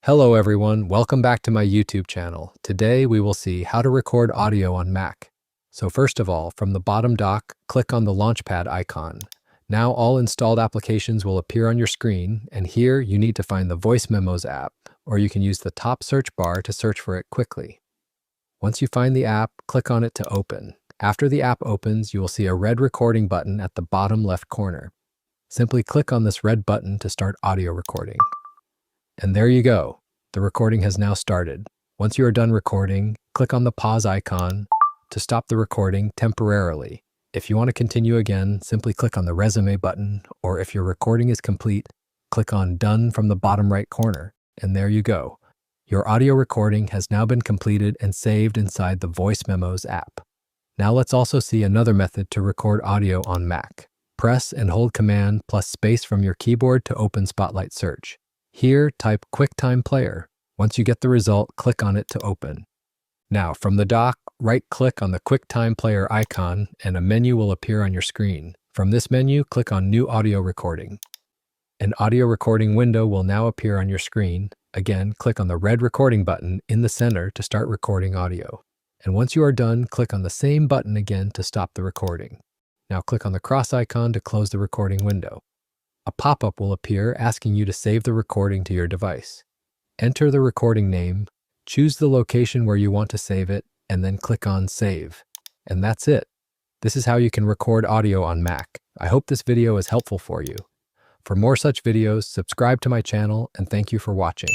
Hello everyone, welcome back to my YouTube channel. Today we will see how to record audio on Mac. So first of all, from the bottom dock, click on the Launchpad icon. Now all installed applications will appear on your screen, and here you need to find the Voice Memos app, or you can use the top search bar to search for it quickly. Once you find the app, click on it to open. After the app opens, you will see a red recording button at the bottom left corner. Simply click on this red button to start audio recording. And there you go. The recording has now started. Once you are done recording, click on the pause icon to stop the recording temporarily. If you want to continue again, simply click on the resume button, or if your recording is complete, click on done from the bottom right corner. And there you go. Your audio recording has now been completed and saved inside the Voice Memos app. Now let's also see another method to record audio on Mac. Press and hold Command plus space from your keyboard to open Spotlight Search. Here, type QuickTime Player. Once you get the result, click on it to open. Now, from the dock, right-click on the QuickTime Player icon and a menu will appear on your screen. From this menu, click on New Audio Recording. An audio recording window will now appear on your screen. Again, click on the red recording button in the center to start recording audio. And once you are done, click on the same button again to stop the recording. Now click on the cross icon to close the recording window. A pop-up will appear asking you to save the recording to your device. Enter the recording name, choose the location where you want to save it, and then click on Save. And that's it. This is how you can record audio on Mac. I hope this video is helpful for you. For more such videos, subscribe to my channel, and thank you for watching.